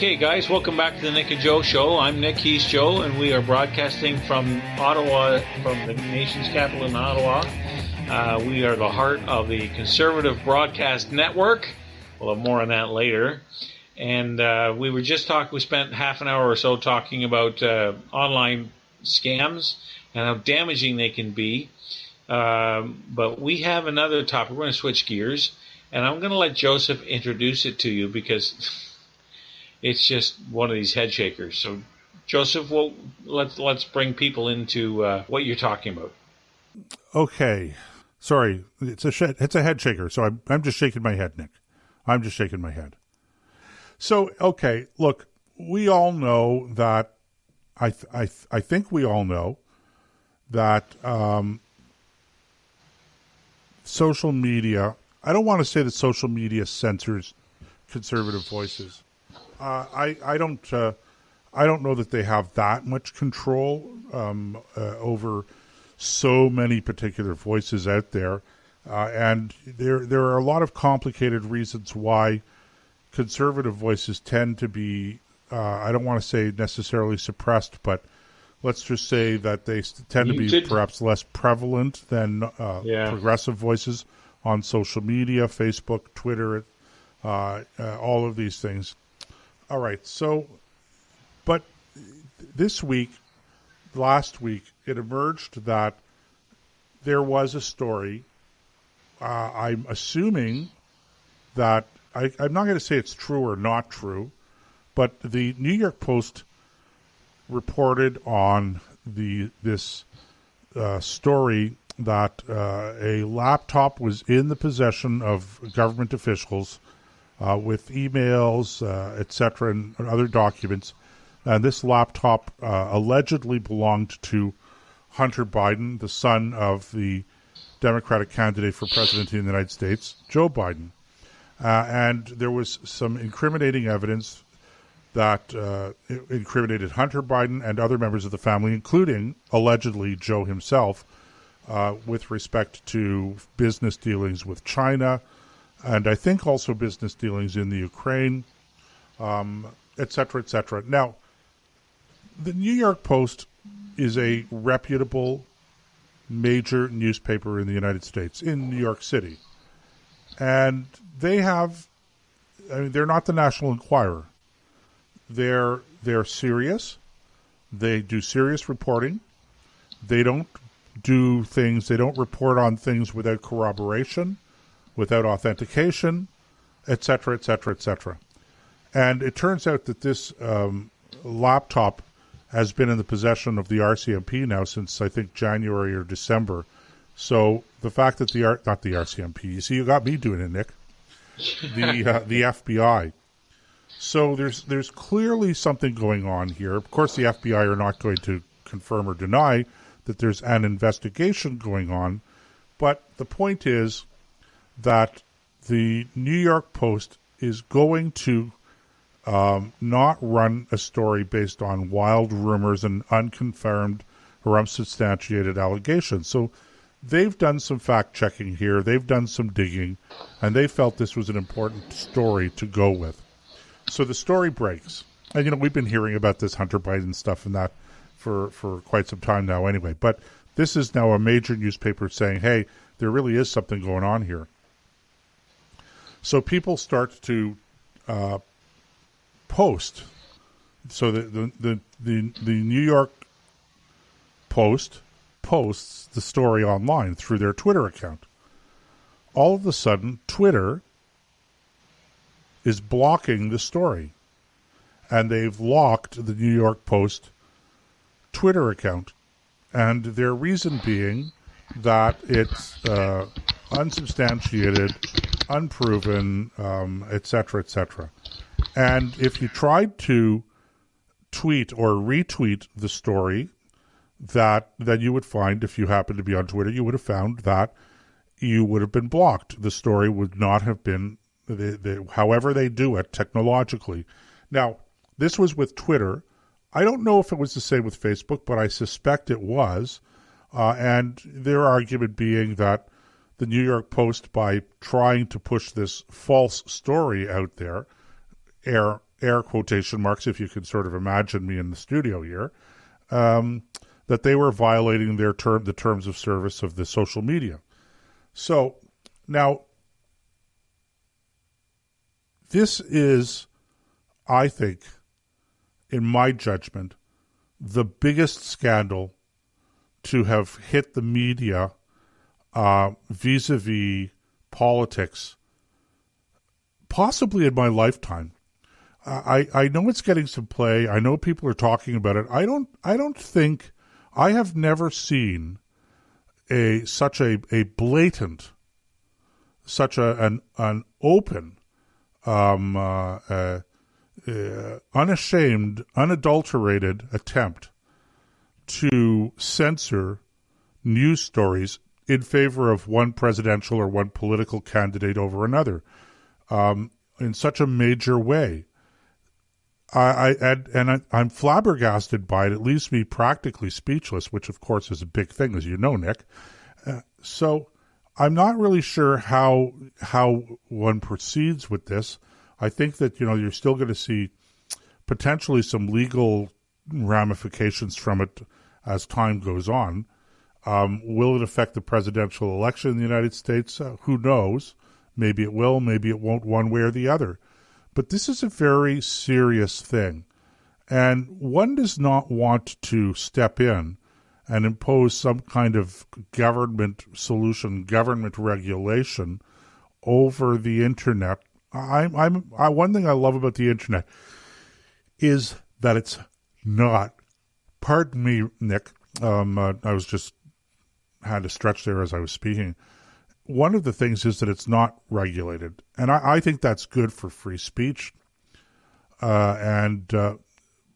Okay, guys, welcome back to the Nick and Joe Show. I'm Nick, he's Joe, and we are broadcasting from Ottawa, from the nation's capital in Ottawa. We are the heart of the Conservative Broadcast Network. We'll have more on that later. And we spent half an hour or so talking about online scams and how damaging they can be. But we have another topic. We're going to switch gears, and I'm going to let Joseph introduce it to you because it's just one of these head shakers. So, Joseph, let's bring people into what you're talking about. Okay. Sorry, it's a head shaker, so I'm just shaking my head, Nick. I'm just shaking my head. So, okay, look, we all know that, I think we all know that social media, I don't want to say that social media censors conservative voices. I don't know that they have that much control over so many particular voices out there, and there are a lot of complicated reasons why conservative voices tend to be, I don't want to say necessarily suppressed, but let's just say that they tend to be perhaps less prevalent than progressive voices on social media, Facebook, Twitter, all of these things. All right, so, but last week, it emerged that there was a story. I'm assuming that, I'm not going to say it's true or not true, but the New York Post reported on this story that a laptop was in the possession of government officials with emails, etc., and other documents. And this laptop allegedly belonged to Hunter Biden, the son of the Democratic candidate for president of the United States, Joe Biden. And there was some incriminating evidence that incriminated Hunter Biden and other members of the family, including, allegedly, Joe himself, with respect to business dealings with China, and I think also business dealings in the Ukraine, et cetera, et cetera. Now, the New York Post is a reputable major newspaper in the United States, in New York City. And they have, they're not the National Enquirer. They're serious. They do serious reporting. They don't report on things without corroboration, without authentication, et cetera, et cetera, et cetera. And it turns out that this laptop has been in the possession of the RCMP now since, I think, January or December. So the fact that not the RCMP, you see, you got me doing it, Nick, the FBI. So there's clearly something going on here. Of course, the FBI are not going to confirm or deny that there's an investigation going on. But the point is that the New York Post is going to not run a story based on wild rumors and unconfirmed or unsubstantiated allegations. So they've done some fact-checking here. They've done some digging, and they felt this was an important story to go with. So the story breaks. And, we've been hearing about this Hunter Biden stuff and that for quite some time now anyway. But this is now a major newspaper saying, hey, there really is something going on here. So people start to post. So the New York Post posts the story online through their Twitter account. All of a sudden, Twitter is blocking the story. And they've locked the New York Post Twitter account. And their reason being that it's unsubstantiated, unproven, et cetera, et cetera. And if you tried to tweet or retweet the story, that you would find, if you happen to be on Twitter, you would have found that you would have been blocked. The story would not have been, however they do it technologically. Now, this was with Twitter. I don't know if it was the same with Facebook, but I suspect it was. And their argument being that the New York Post, by trying to push this false story out there, air quotation marks, if you can sort of imagine me in the studio here, that they were violating the terms of service of the social media. So now, this is, I think, in my judgment, the biggest scandal to have hit the media vis-a-vis politics, possibly in my lifetime. I know it's getting some play. I know people are talking about it. I don't think, I have never seen such a blatant, such an open, unashamed, unadulterated attempt to censor news stories in favor of one presidential or one political candidate over another, in such a major way. I'm flabbergasted by it. It leaves me practically speechless, which of course is a big thing, as you know, Nick. So I'm not really sure how one proceeds with this. I think that, you're still going to see potentially some legal ramifications from it as time goes on. Will it affect the presidential election in the United States? Who knows? Maybe it will, maybe it won't, one way or the other. But this is a very serious thing. And one does not want to step in and impose some kind of government solution, government regulation over the internet. One thing I love about the internet is that it's not, pardon me, Nick, I was just had to stretch there as I was speaking. One of the things is that it's not regulated, and I think that's good for free speech. But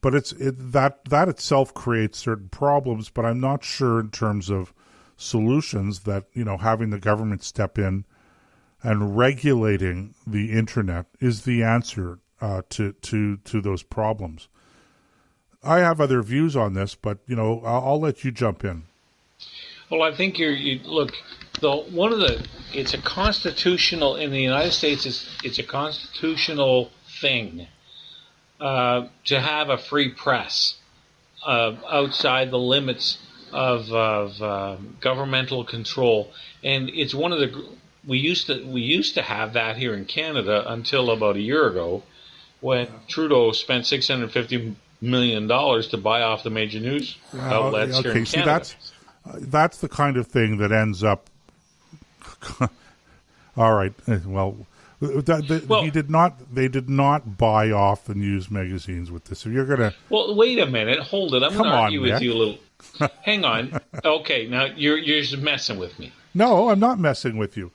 that itself creates certain problems. But I'm not sure in terms of solutions that having the government step in and regulating the internet is the answer to those problems. I have other views on this, but I'll let you jump in. Well, I think it's a constitutional, in the United States, it's a constitutional thing to have a free press outside the limits of governmental control. And it's one of the, we used to have that here in Canada until about a year ago, when Trudeau spent $650 million to buy off the major news outlets here in Canada. That's the kind of thing that ends up. All right. Well, he did not. They did not buy off the news magazines with this. If you're gonna. Well, wait a minute. Hold it. I'm going to argue with you a little. Hang on. Okay. Now you're just messing with me. No, I'm not messing with you.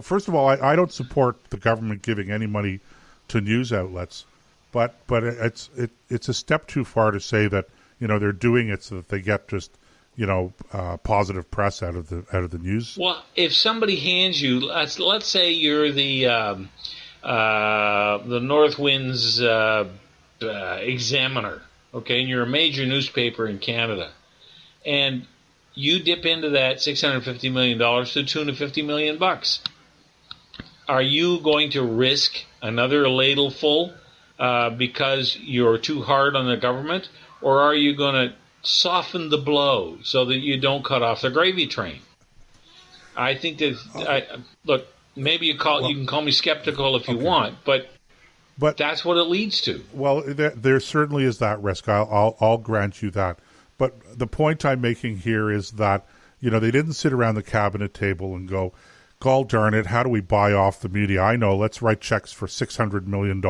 First of all, I don't support the government giving any money to news outlets, but it's a step too far to say that they're doing it so that they get just positive press out of the news. Well, if somebody hands you, let's say you're the North Wind's Examiner, okay, and you're a major newspaper in Canada, and you dip into that $650 million to the tune of $50 million. Are you going to risk another ladle full because you're too hard on the government, or are you going to soften the blow so that you don't cut off the gravy train? I think that look, maybe you can call me skeptical if you want, but that's what it leads to. Well, there certainly is that risk. I'll grant you that. But the point I'm making here is that they didn't sit around the cabinet table and go, "Gall darn it, how do we buy off the media? I know, let's write checks for $600 million,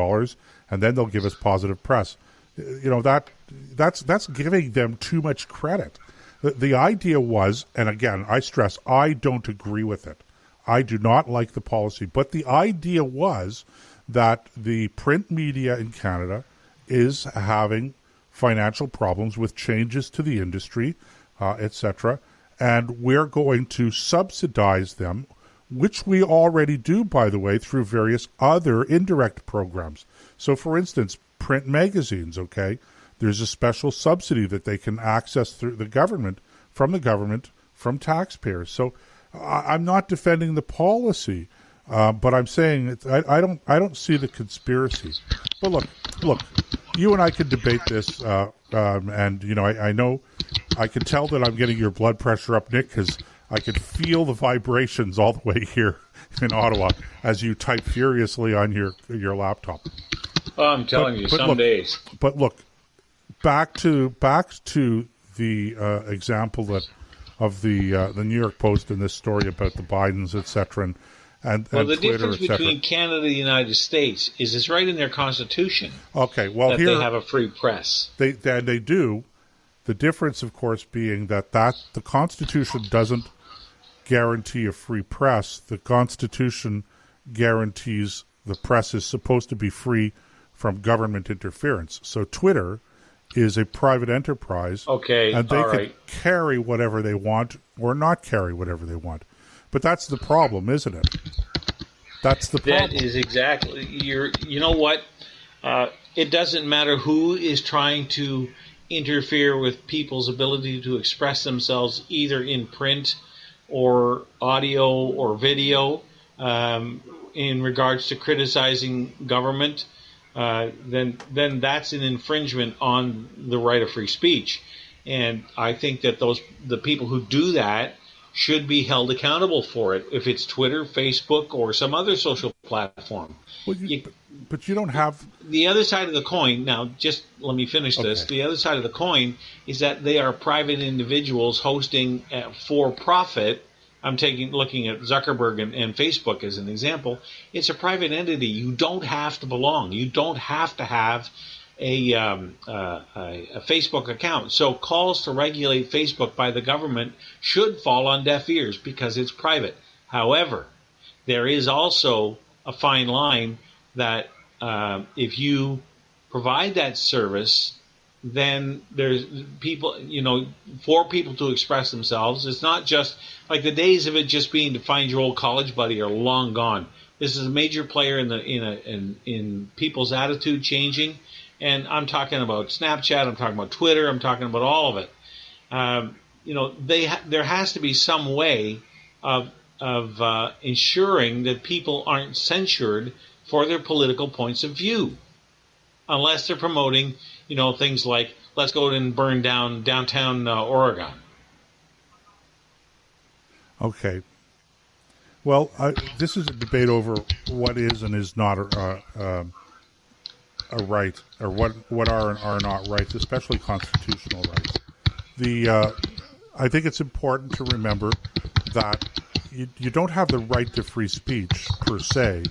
and then they'll give us positive press." That's giving them too much credit. The idea was, and again, I stress, I don't agree with it. I do not like the policy, but the idea was that the print media in Canada is having financial problems with changes to the industry, etc., and we're going to subsidize them, which we already do, by the way, through various other indirect programs. So, for instance, print magazines, okay? There's a special subsidy that they can access through the government, from taxpayers. So I'm not defending the policy. But I'm saying I don't see the conspiracy. But look, you and I could debate this, and I know I can tell that I'm getting your blood pressure up, Nick, because I could feel the vibrations all the way here in Ottawa as you type furiously on your laptop. Oh, I'm telling you, some days. But look, back to the example of the New York Post and this story about the Bidens, etc. And the Twitter, difference between Canada and the United States is it's right in their Constitution. Okay, well, that here they have a free press. They do. The difference, of course, being that the Constitution doesn't guarantee a free press. The Constitution guarantees the press is supposed to be free from government interference. So Twitter is a private enterprise. Okay, and they can carry whatever they want or not carry whatever they want. But that's the problem, isn't it? That's the problem. That is exactly. You know what? It doesn't matter who is trying to interfere with people's ability to express themselves either in print or audio or video in regards to criticizing government, then that's an infringement on the right of free speech. And I think that the people who do that should be held accountable for it, if it's Twitter, Facebook, or some other social platform. Well, but you don't have... The other side of the coin, now just let me finish this. Okay. The other side of the coin is that they are private individuals hosting for profit. I'm looking at Zuckerberg and Facebook as an example. It's a private entity. You don't have to belong. You don't have to have a Facebook account. So calls to regulate Facebook by the government should fall on deaf ears because it's private. However, there is also a fine line that if you provide that service, then there's people, for people to express themselves. It's not just like the days of it just being to find your old college buddy are long gone. This is a major player in people's attitude changing. And I'm talking about Snapchat, I'm talking about Twitter, I'm talking about all of it. There has to be some way of ensuring that people aren't censured for their political points of view, unless they're promoting, things like let's go and burn down downtown Oregon. Okay. Well, this is a debate over what is and is not a right, or what are and are not rights, especially constitutional rights. I think it's important to remember that you don't have the right to free speech per se.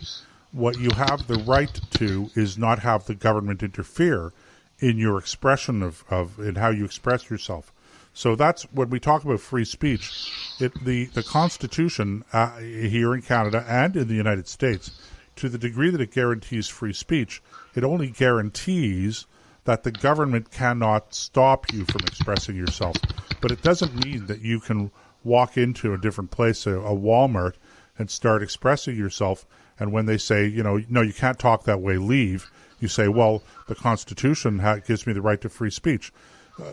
What you have the right to is not have the government interfere in your expression of in how you express yourself. So that's when we talk about free speech. The Constitution here in Canada and in the United States, to the degree that it guarantees free speech, it only guarantees that the government cannot stop you from expressing yourself. But it doesn't mean that you can walk into a different place, a Walmart, and start expressing yourself. And when they say, no, you can't talk that way, leave, you say, well, the Constitution gives me the right to free speech.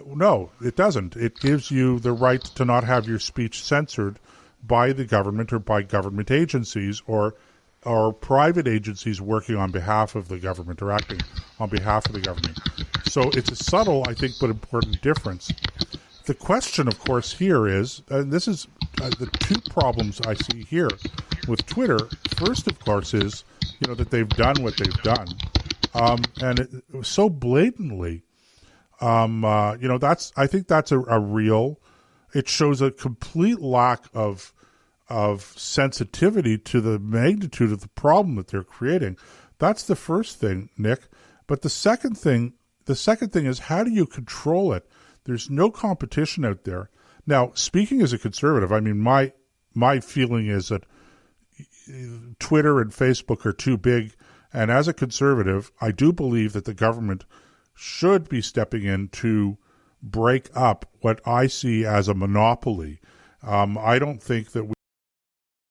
No, it doesn't. It gives you the right to not have your speech censored by the government or by government agencies or private agencies working on behalf of the government or acting on behalf of the government. So it's a subtle, I think, but important difference. The question, of course, here is, and this is the two problems I see here with Twitter. First, of course, is, that they've done what they've done. And it so blatantly, I think that's a real, it shows a complete lack of sensitivity to the magnitude of the problem that they're creating. That's the first thing, Nick. But the second thing is, how do you control it? There's no competition out there. Now, speaking as a conservative, I mean, my feeling is that Twitter and Facebook are too big. And as a conservative, I do believe that the government should be stepping in to break up what I see as a monopoly. I don't think that